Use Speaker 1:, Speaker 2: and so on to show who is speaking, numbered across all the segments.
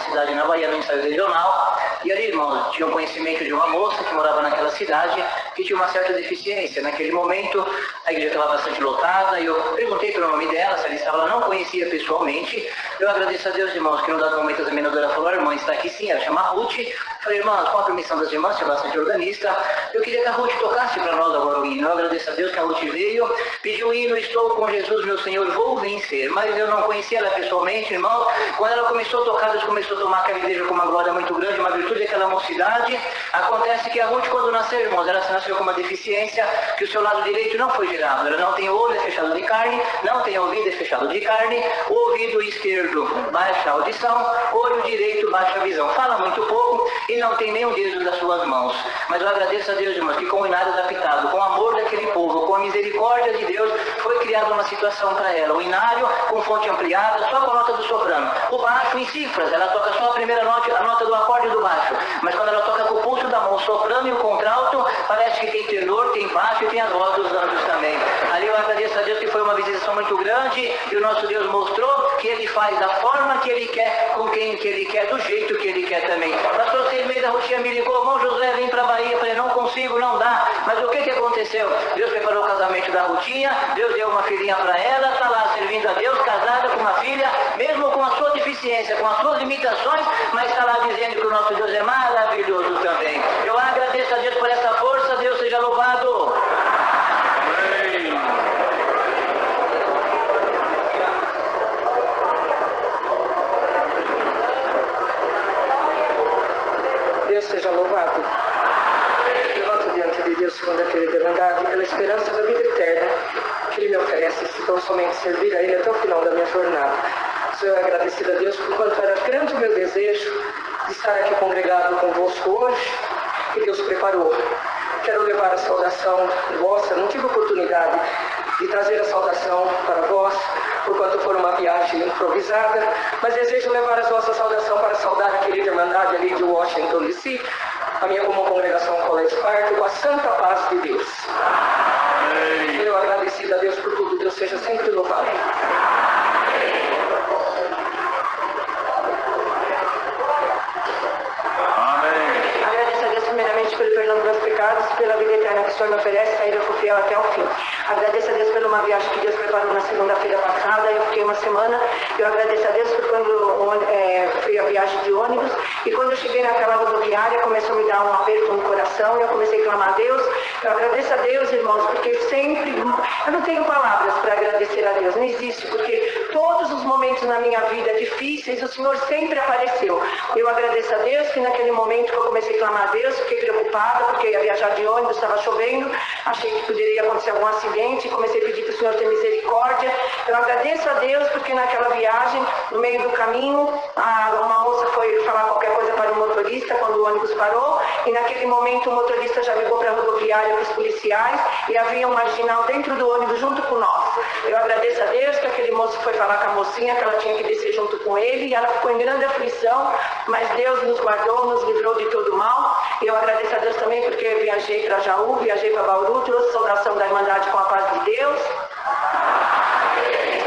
Speaker 1: cidade na Bahia, no ensaio regional, e ali, irmãos, tinha um conhecimento de uma moça que morava naquela cidade, que tinha uma certa deficiência. Naquele momento, a igreja estava bastante lotada, e eu perguntei pelo nome dela, se ela estava, ela não conhecia pessoalmente. Eu agradeço a Deus, irmãos, que no dado momento a examinadora falou: a irmã está aqui sim, ela chama Ruth. Falei: irmãs, com a permissão das irmãs, que é bastante organista, eu queria que a Ruth tocasse para nós agora o hino. Eu agradeço a Deus que a Ruth veio, pediu o hino: estou com Jesus, meu Senhor, vou vencer. Mas eu não conhecia ela pessoalmente, irmão. Quando ela começou a tocar, Deus começou a tomar aquela igreja com uma glória muito grande, uma virtude daquela mocidade. Acontece que a Ruth, quando nasceu, irmãos, ela nasceu com uma deficiência, que o seu lado direito não foi gerado. Ela não tem o olho, é fechado de carne, não tem ouvido, é fechado de carne, o ouvido esquerdo baixa a audição, olho direito baixa a visão. Fala muito pouco e não tem nenhum dedo das suas mãos. Mas eu agradeço a Deus, irmãos, que com o inário adaptado, com o amor daquele povo, com a misericórdia de Deus, foi criada uma situação para ela. O inário com fonte ampliada, só com a nota do soprano. O baixo em cifras, ela toca só a primeira nota, a nota do acorde do baixo. Mas quando ela toca com o pulso da mão, o soprano e o contralto, parece que tem tenor, tem baixo e tem as vozes dos anjos também. Ali eu agradeço a Deus que foi uma visitação muito grande, e o nosso Deus mostrou que Ele faz da forma que Ele quer, com quem que Ele quer, do jeito que Ele quer também. Pastor Seis da Rotinha me ligou: irmão José, vem para a Bahia. Eu falei: não consigo, não dá. Mas o que aconteceu? Deus preparou o casamento da Rotinha, Deus deu uma filhinha para ela, está lá servindo a Deus, casada com uma filha, mesmo com a sua deficiência, com as suas limitações, mas está lá dizendo que o nosso Deus é maravilhoso também. Eu agradeço a Deus por essa força, Deus seja louvado.
Speaker 2: Deus seja louvado. Levanto diante de Deus segundo a querida verdade, pela esperança da vida eterna que Ele me oferece, se tão somente servir a Ele até o final da minha jornada. Sou agradecido a Deus por quanto era grande o meu desejo de estar aqui congregado convosco hoje, que Deus preparou. Quero levar a saudação vossa, não tive oportunidade de trazer a saudação para vós, por quanto for uma viagem improvisada, mas desejo levar a vossa saudação para saudar a querida irmandade ali de Washington DC, a minha comum congregação College Park, com a santa paz de Deus. Amém. Eu agradecido a Deus por tudo, Deus seja sempre louvado. Pelo perdão dos meus pecados, pela vida eterna que o Senhor me oferece, sair eu fui fiel até o fim. Agradeço a Deus por uma viagem que Deus preparou na segunda-feira passada. Eu fiquei uma semana. Eu agradeço a Deus por quando fui a viagem de ônibus, e quando eu cheguei naquela rodoviária, começou a me dar um aperto no coração, e eu comecei a clamar a Deus. Eu agradeço a Deus, irmãos, porque sempre, eu não tenho palavras para agradecer a Deus, não existe, porque todos os momentos na minha vida difíceis, o Senhor sempre apareceu. Eu agradeço a Deus que naquele momento que eu comecei a clamar a Deus, fiquei preocupada, porque ia viajar de ônibus, estava chovendo, achei que poderia acontecer algum acidente, comecei a pedir para o Senhor ter misericórdia. Eu agradeço a Deus porque naquela viagem, no meio do caminho, uma moça foi falar qualquer coisa para o motorista quando o ônibus parou, e naquele momento o motorista já ligou para a rodoviária, para os policiais, e havia um marginal dentro do ônibus junto com nós. Eu agradeço a Deus que aquele moço foi falar com a mocinha que ela tinha que descer junto com ele, e ela ficou em grande aflição, mas Deus nos guardou, nos livrou de todo mal. Eu agradeço a Deus também porque viajei para Jaú, viajei para Bauru, trouxe saudação da Irmandade com a paz de Deus.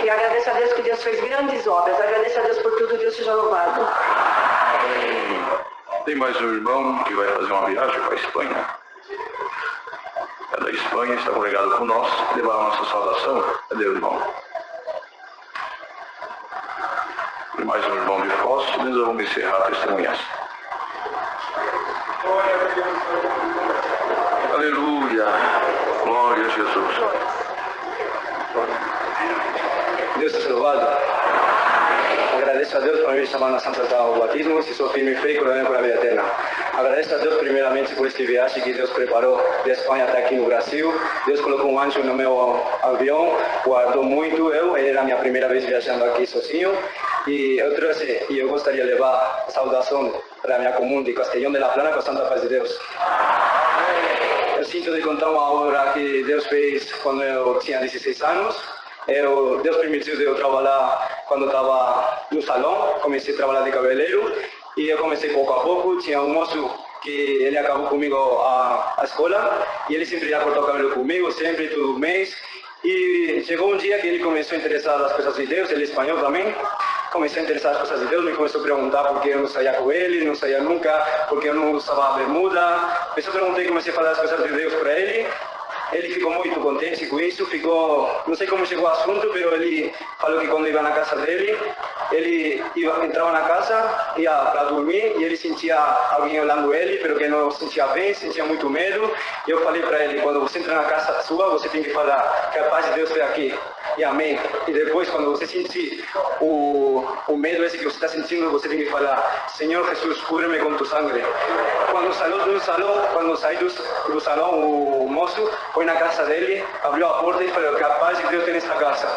Speaker 2: E agradeço a Deus que Deus fez grandes obras. Agradeço a Deus por tudo, Deus seja louvado.
Speaker 3: Tem mais um irmão que vai fazer uma viagem para a Espanha. É da Espanha, está congregado com nós. Levar a nossa saudação. Cadê o irmão? E mais um irmão de Foz. Nós vamos encerrar a testemunhança. Aleluia. Glória a Jesus.
Speaker 4: Deus seja louvado. Agradeço a Deus por me chamar na Santa ao batismo, se sou firme e fé e coronel para a vida eterna. Agradeço a Deus primeiramente por este viagem que Deus preparou de Espanha até aqui no Brasil. Deus colocou um anjo no meu avião, guardou muito. Era a minha primeira vez viajando aqui sozinho. E eu gostaria de levar a saudação para a minha comum de Castellón de la Plana com a Santa Paz de Deus. Eu sinto de contar uma obra que Deus fez quando eu tinha 16 anos. Deus permitiu de eu trabalhar quando estava no salão. Comecei a trabalhar de cabeleireiro e eu comecei pouco a pouco. Tinha um moço que ele acabou comigo a escola e ele sempre ia cortar o cabelo comigo, sempre, todo mês. E chegou um dia que ele começou a interessar nas coisas de Deus, ele é espanhol também. comecei a interessar nas coisas de Deus, me começou a perguntar por que eu não saía com ele, não saía nunca, porque eu não usava bermuda. Depois eu perguntei, comecei a falar as coisas de Deus para ele. Ele ficou muito contente com isso, não sei como chegou o assunto, mas ele falou que quando ia na casa dele, ele entrava na casa, ia para dormir e ele sentia alguém olhando ele, mas que não sentia bem, sentia muito medo. E eu falei para ele, quando você entra na casa sua, você tem que falar que a paz de Deus foi aqui. E amém. E depois, quando você sentir o medo esse que você está sentindo, você tem que falar, Senhor Jesus, cubra-me com tu sangue. Quando saí do salão, o moço foi na casa dele, abriu a porta e falou que a paz de Deus tem nessa casa.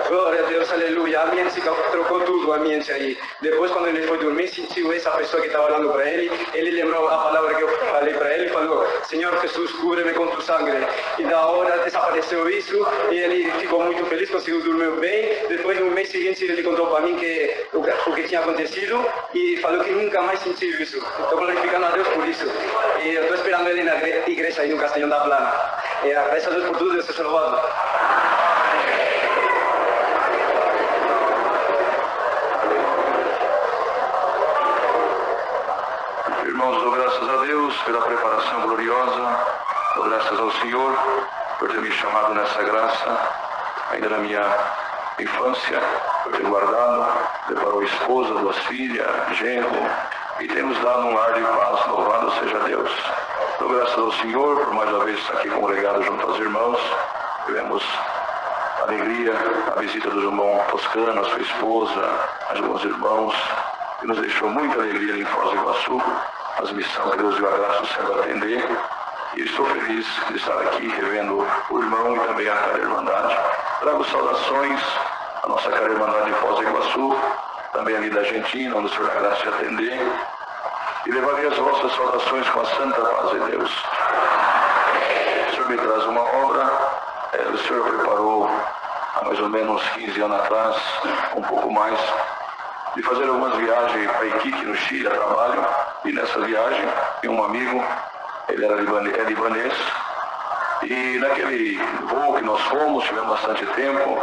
Speaker 4: Glória a Deus, aleluia. A ambiente trocou tudo, o ambiente aí. Depois, quando ele foi dormir, sentiu essa pessoa que estava olhando para ele lembrou a palavra que eu falei para ele, falou, Senhor Jesus, cubra-me com tu sangue. E da hora desapareceu isso e ele ficou muito feliz, conseguiu dormir bem. Depois, no mês seguinte, ele contou para mim o que tinha acontecido e falou que nunca mais sentiu isso. Estou glorificando a Deus por isso. E eu estou esperando ele na igreja aí no Castellón da Plana. Graças a Deus por tudo, Deus seja louvado.
Speaker 3: Irmãos, dou graças a Deus pela preparação gloriosa, dou graças ao Senhor por ter me chamado nessa graça, ainda na minha infância, por ter guardado, preparou esposa, 2 filhas, genro, e tem nos dado um lar de paz, louvado seja Deus. Dou graças ao Senhor por mais uma vez estar aqui congregado junto aos irmãos. Tivemos alegria, a visita do irmão Toscano, a sua esposa, alguns irmãos, que nos deixou muita alegria ali em Foz do Iguaçu, as missões que Deus deu a graça do céu atender. E estou feliz de estar aqui revendo o irmão e também a cara Irmandade. Trago saudações à nossa cara Irmandade de Foz do Iguaçu, também ali da Argentina, onde o Senhor dá graça de atender. E levarei as vossas saudações com a santa paz de Deus. O Senhor me traz uma obra, o Senhor preparou há mais ou menos 15 anos atrás, um pouco mais, de fazer algumas viagens para Iquique, no Chile, a trabalho. E nessa viagem, tem um amigo, ele era libanês, e naquele voo que nós fomos, tivemos bastante tempo,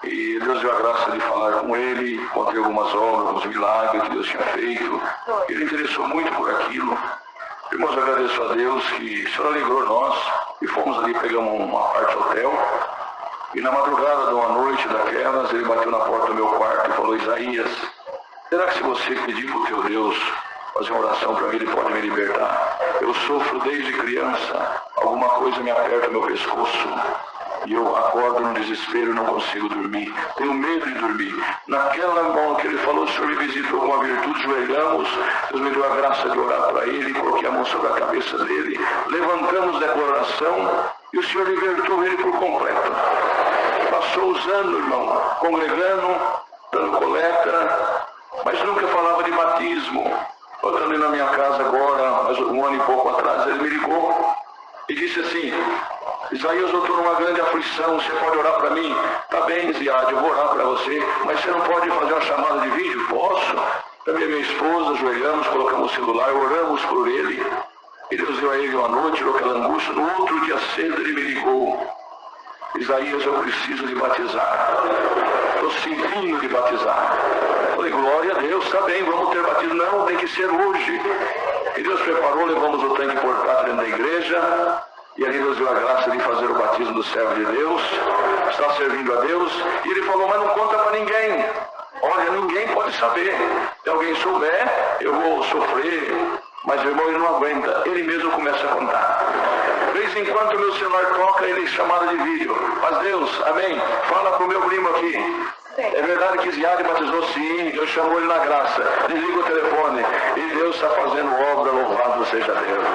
Speaker 3: e Deus deu a graça de falar com ele, contei algumas obras, alguns milagres que Deus tinha feito. Ele interessou muito por aquilo. Irmãos, agradeço a Deus que o Senhor alegrou nós, e fomos ali, pegamos uma parte hotel, e na madrugada de uma noite daquelas, ele bateu na porta do meu quarto e falou, Isaías, será que se você pedir para o teu Deus fazer uma oração para mim, ele pode me libertar? Eu sofro desde criança, alguma coisa me aperta meu pescoço, e eu acordo no desespero e não consigo dormir. Tenho medo de dormir. Naquela mão que ele falou, o Senhor me visitou com a virtude, joelhamos, Deus me deu a graça de orar para ele, coloquei a mão sobre a cabeça dele, levantamos da oração e o Senhor libertou ele por completo. Passou os anos, irmão, congregando, dando coleta, mas nunca falava de batismo. Voltando na minha casa agora, mas 1 ano e pouco atrás, ele me ligou e disse assim, Isaías, eu estou numa grande aflição, você pode orar para mim? Tá bem, Ziad, eu vou orar para você, mas você não pode fazer uma chamada de vídeo? Posso? Também minha esposa, ajoelhamos, colocamos o celular, oramos por ele. E Deus deu a ele uma noite, tirou aquela angústia. No outro dia cedo ele me ligou. Isaías, eu preciso de batizar. Estou sentindo de batizar. Falei, glória a Deus, está bem, vamos ter batismo. Não, tem que ser hoje. E Deus preparou, levamos o tanque portátil dentro da igreja. E ali Deus deu a graça de fazer o batismo do servo de Deus, está servindo a Deus, e ele falou, mas não conta para ninguém. Olha, ninguém pode saber. Se alguém souber, eu vou sofrer, mas o irmão ele não aguenta. Ele mesmo começa a contar. De vez em quando o meu celular toca, ele chamada de vídeo. Mas Deus, amém, fala para o meu primo aqui. É verdade que Ziad batizou? Sim, Deus chamou ele na graça. Desliga o telefone. E Deus está fazendo obra, louvado seja Deus.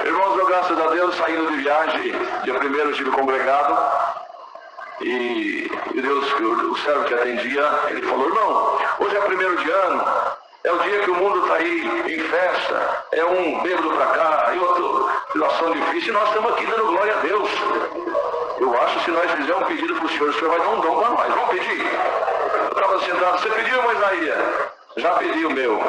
Speaker 3: Irmãos, eu, graças a Deus, saindo de viagem, dia 1º eu estive congregado, e Deus, o servo que atendia, ele falou, irmão, hoje é 1º de ano, é o dia que o mundo está aí em festa, é um bêbado para cá, e outra situação difícil, e nós estamos aqui dando glória a Deus. Eu acho que se nós fizermos um pedido para o Senhor vai dar um dom para nós, vamos pedir. Eu estava sentado, você pediu, irmão Isaías? Já pedi o meu.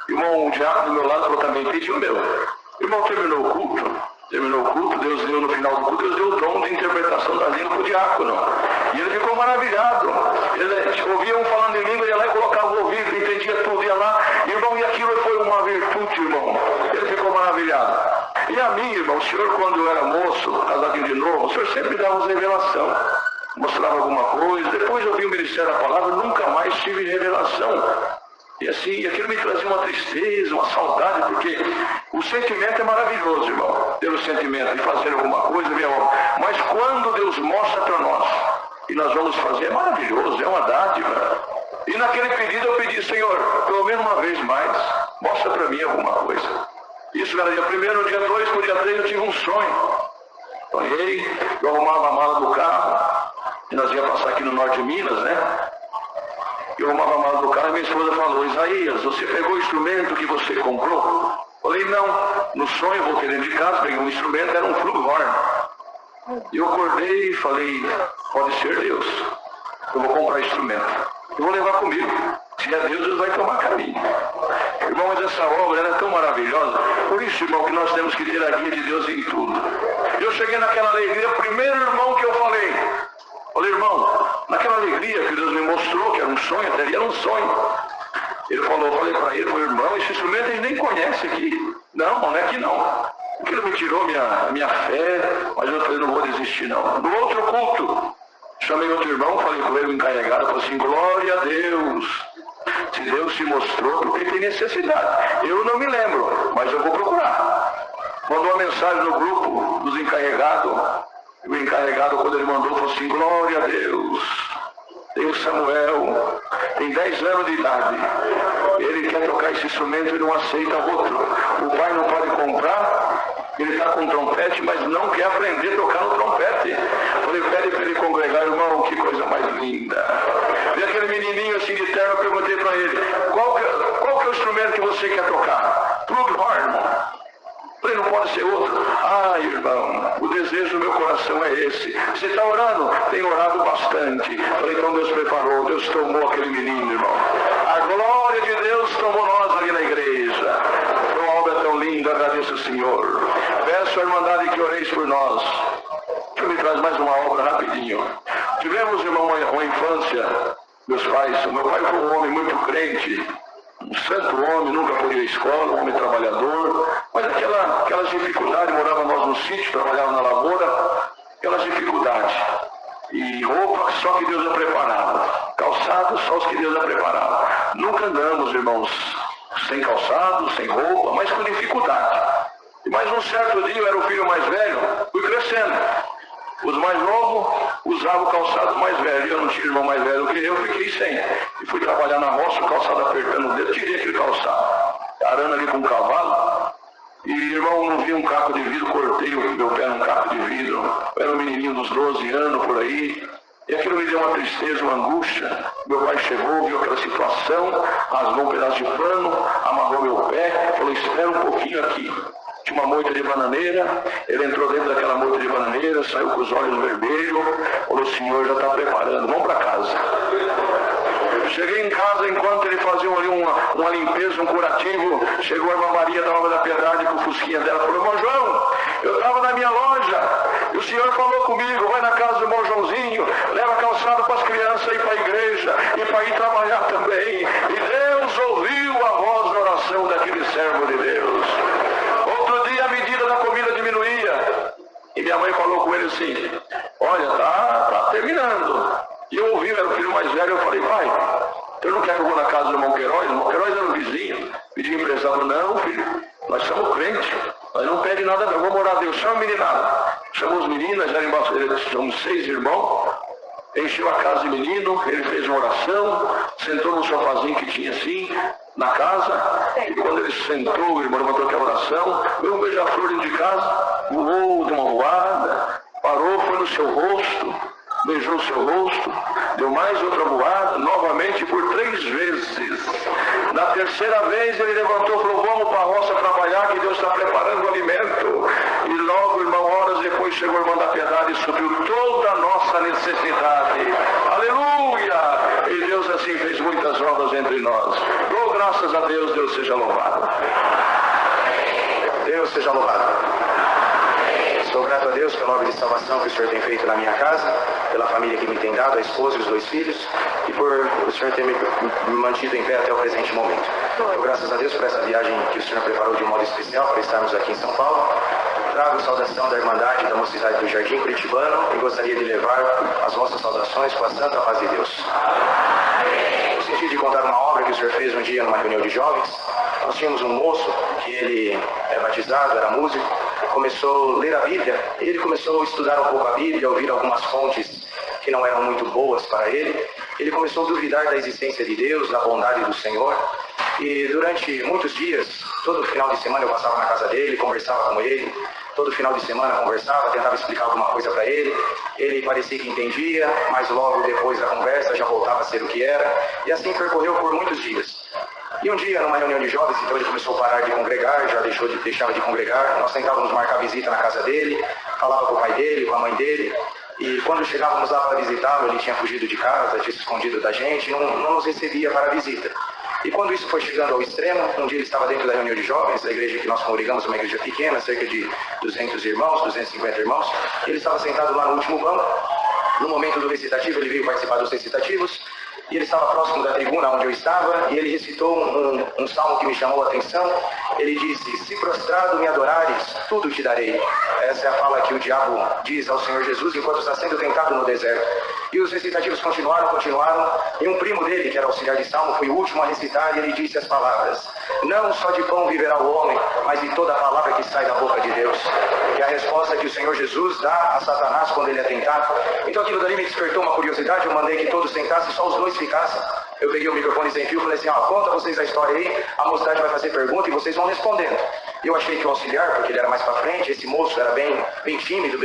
Speaker 3: Irmão, o diabo do meu lado falou também, pedi o meu. O irmão terminou o culto, Terminou o culto, Deus deu no final do culto, Deus deu o dom de interpretação da língua para o diácono. E ele ficou maravilhado. Ele ouvia um falando em língua, ia lá e colocava o ouvido, entendia tudo, ia lá. Irmão, e aquilo foi uma virtude, irmão. Ele ficou maravilhado. E a mim, irmão, o senhor, quando eu era moço, casadinho de novo, o senhor sempre dava revelação. Mostrava alguma coisa. Depois eu vi o Ministério da Palavra, nunca mais tive revelação. E assim, aquilo me trazia uma tristeza, uma saudade, porque o sentimento é maravilhoso, irmão. Ter o sentimento de fazer alguma coisa, minha irmão. Mas quando Deus mostra para nós, e nós vamos fazer, é maravilhoso, é uma dádiva. E naquele pedido eu pedi, Senhor, pelo menos uma vez mais, mostra para mim alguma coisa. Isso era dia 1º, no dia 2, no dia 3 eu tive um sonho. Sonhei, eu arrumava a mala do carro, e nós íamos passar aqui no norte de Minas, né? Eu arrumava a mala do carro e minha esposa falou, Isaías, você pegou o instrumento que você comprou? Falei, não. No sonho eu voltei dentro de casa, peguei um instrumento, era um flugelhorn. E eu acordei e falei, pode ser Deus. Eu vou comprar instrumento. Eu vou levar comigo. Se é Deus, Deus vai tomar caminho. Irmão, mas essa obra era tão maravilhosa. Por isso, irmão, que nós temos que ter a guia de Deus em tudo. Eu cheguei naquela alegria, o primeiro irmão que eu falei, irmão, naquela alegria que Deus me mostrou, que era um sonho, até ali era um sonho. Ele falou, eu falei para ele, irmão, esse instrumento ele nem conhece aqui. Não é que não. Aquilo me tirou minha fé, mas eu falei, não vou desistir não. No outro culto, chamei outro irmão, falei com ele, o encarregado, falei assim, glória a Deus. Se Deus se mostrou, porque tem necessidade. Eu não me lembro, mas eu vou procurar. Mandou uma mensagem no grupo dos encarregados. O encarregado, quando ele mandou, falou assim, glória a Deus. Tem o Samuel, tem 10 anos de idade. Ele quer tocar esse instrumento e não aceita outro. O pai não pode comprar, ele está com trompete, mas não quer aprender a tocar no trompete. Falei, pede para ele congregar, irmão, que coisa mais linda. E aquele menininho assim de terno, eu perguntei para ele, qual que é o instrumento que você quer tocar? Flugelhorn, irmão. Falei, não pode ser outro. Irmão, o desejo do meu coração é esse. Você está orando? Tem orado bastante. Falei, então Deus preparou, Deus tomou aquele menino, irmão. A glória de Deus tomou nós ali na igreja. Foi uma obra tão linda, agradeço ao Senhor. Peço à Irmandade que oreis por nós. Que me traz mais uma obra rapidinho. Tivemos, irmão, uma infância, meus pais. Meu pai foi um homem muito crente. Um santo homem, nunca foi à escola, um homem trabalhador, mas aquelas dificuldades, morava nós no sítio, trabalhava na lavoura, aquelas dificuldades. E roupa só que Deus a preparava, calçado só os que Deus a preparava. Nunca andamos, irmãos, sem calçado, sem roupa, mas com dificuldade. E mais um certo dia, eu era o filho mais velho, fui crescendo. Os mais novos usavam o calçado mais velho. Eu não tinha irmão mais velho que eu, fiquei sem. E fui trabalhar na roça, o calçado apertando o dedo, tirei aquele calçado. Arando ali com um cavalo. E, irmão, não vi um caco de vidro, cortei o meu pé num caco de vidro. Eu era um menininho dos 12 anos por aí. E aquilo me deu uma tristeza, uma angústia. Meu pai chegou, viu aquela situação, rasgou um pedaço de pano, amarrou meu pé, falou, espera um pouquinho aqui. Tinha uma moita de bananeira, ele entrou dentro daquela moita de bananeira, saiu com os olhos vermelhos, falou, o senhor já está preparando, vamos para casa. Cheguei em casa, enquanto ele fazia ali uma limpeza, um curativo, chegou a irmã Maria da Obra da Piedade com o fusquinha dela, falou, irmão João, eu estava na minha loja, e o senhor falou comigo, vai na casa do irmão Joãozinho, leva calçado para as crianças ir para a igreja, e para ir trabalhar também. E Deus ouviu a voz da oração daquele servo de Deus. Outro dia a medida da comida diminuía. E minha mãe falou com ele assim, olha, tá terminando. E eu ouvi, era o filho mais velho, eu falei, pai, eu não quero que eu vou na casa do irmão Queiroz? O irmão Queiroz era um vizinho. Pedi emprestado, não, filho, nós somos crentes. Nós não pedimos nada, não, vamos orar a Deus, chama a meninada. Chamou os meninos, somos 6 irmãos. Encheu a casa de menino, ele fez uma oração, sentou no sofazinho que tinha assim, na casa, e quando ele sentou, o irmão levantou aquela oração, veio um beija-flor dentro de casa, voou de uma voada, parou, foi no seu rosto, beijou o seu rosto, deu mais outra voada, novamente por 3 vezes. Na terceira vez ele levantou e falou, vamos para a roça trabalhar, que Deus está preparando o alimento. E logo, irmão, horas depois chegou a irmã da Piedade e supriu toda a nossa necessidade. Aleluia! E Deus assim fez muitas obras entre nós. Oh, graças a Deus, Deus seja louvado. Deus seja louvado.
Speaker 5: Sou grato a Deus pela obra de salvação que o Senhor tem feito na minha casa, pela família que me tem dado, a esposa e os 2 filhos, e por o Senhor ter me mantido em pé até o presente momento. Dou graças a Deus por essa viagem que o Senhor preparou de um modo especial para estarmos aqui em São Paulo. Trago saudação da Irmandade da Mocidade do Jardim Curitibano e gostaria de levar as vossas saudações com a santa paz de Deus. No sentido de contar uma obra que o Senhor fez um dia numa reunião de jovens, nós tínhamos um moço que ele é batizado, era músico, começou a ler a Bíblia, e ele começou a estudar um pouco a Bíblia, ouvir algumas fontes que não eram muito boas para ele. Ele começou a duvidar da existência de Deus, da bondade do Senhor, e durante muitos dias, todo final de semana eu passava na casa dele, conversava com ele, todo final de semana conversava, tentava explicar alguma coisa para ele, ele parecia que entendia, mas logo depois da conversa já voltava a ser o que era, e assim percorreu por muitos dias. E um dia, numa reunião de jovens, então ele começou a parar de congregar, já deixava de congregar, nós tentávamos marcar visita na casa dele, falava com o pai dele, com a mãe dele, e quando chegávamos lá para visitá-lo, ele tinha fugido de casa, tinha se escondido da gente, não nos recebia para a visita. E quando isso foi chegando ao extremo, um dia ele estava dentro da reunião de jovens, da igreja que nós congregamos, uma igreja pequena, cerca de 200 irmãos, 250 irmãos, ele estava sentado lá no último banco. No momento do recitativo, ele veio participar dos recitativos, e ele estava próximo da tribuna onde eu estava, e ele recitou um salmo que me chamou a atenção. Ele disse: se prostrado me adorares, tudo te darei. Essa é a fala que o diabo diz ao Senhor Jesus enquanto está sendo tentado no deserto. E os recitativos continuaram, e um primo dele, que era auxiliar de salmo, foi o último a recitar, e ele disse as palavras: não só de pão viverá o homem, mas de toda a palavra que sai da boca de Deus. Que é a resposta que o Senhor Jesus dá a Satanás quando ele é tentado. Então aquilo dali me despertou uma curiosidade, eu mandei que todos sentassem, só os 2 ficassem. Eu peguei o microfone sem fio e falei assim: conta vocês a história aí, a mocidade vai fazer pergunta e vocês vão respondendo. Eu achei que o auxiliar, porque ele era mais para frente, esse moço era bem tímido,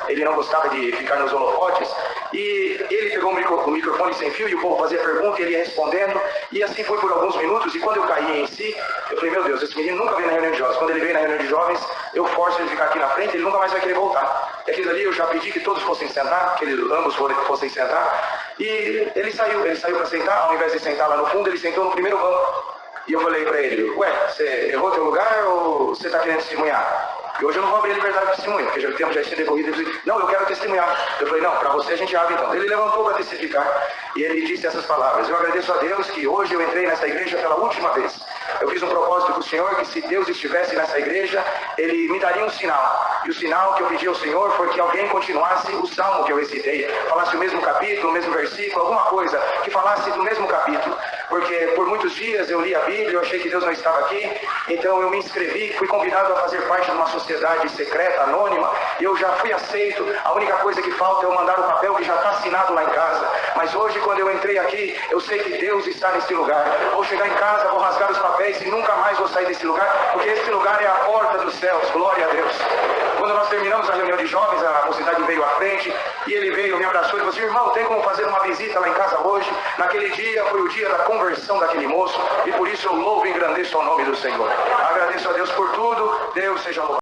Speaker 5: ele não gostava de ficar nos holofotes, e ele pegou o microfone sem fio e o povo fazia pergunta e ele ia respondendo, e assim foi por alguns minutos. E quando eu caí em si, eu falei: meu Deus, esse menino nunca veio na reunião de jovens. Quando ele veio na reunião de jovens, eu forço ele a ficar aqui na frente, ele nunca mais vai querer voltar. E aquilo ali eu já pedi que todos fossem sentar, que ambos fossem sentar, e ele saiu para sentar. Ao invés de sentar lá no fundo, ele sentou no primeiro banco. E eu falei para ele: ué, você errou teu lugar ou você está querendo testemunhar? E hoje eu não vou abrir a liberdade de testemunho, porque o tempo já tinha decorrido. Ele disse: não, eu quero testemunhar. Eu falei: não, para você a gente abre então. Ele levantou para testificar e ele disse essas palavras: eu agradeço a Deus que hoje eu entrei nessa igreja pela última vez. Eu fiz um propósito com o Senhor que se Deus estivesse nessa igreja, Ele me daria um sinal. E o sinal que eu pedi ao Senhor foi que alguém continuasse o salmo que eu recitei, falasse o mesmo capítulo, o mesmo versículo, alguma coisa que falasse do mesmo capítulo. Porque por muitos dias eu li a Bíblia, eu achei que Deus não estava aqui, então eu me inscrevi, fui convidado a fazer parte de uma sociedade secreta, anônima, e eu já fui aceito. A única coisa que falta é eu mandar o papel que já está assinado lá em casa. Mas hoje, quando eu entrei aqui, eu sei que Deus está nesse lugar. Vou chegar em casa, vou rasgar os papéis e nunca mais vou sair desse lugar, porque esse lugar é a porta dos céus. Glória a Deus. Quando nós terminamos a reunião de jovens, a mocidade veio à frente, e ele veio, me abraçou e falou assim: irmão, tem como fazer uma visita lá em casa hoje? Naquele dia foi o dia da conversão daquele moço, e por isso eu louvo e engrandeço ao nome do Senhor. Agradeço a Deus por tudo. Deus seja louvado.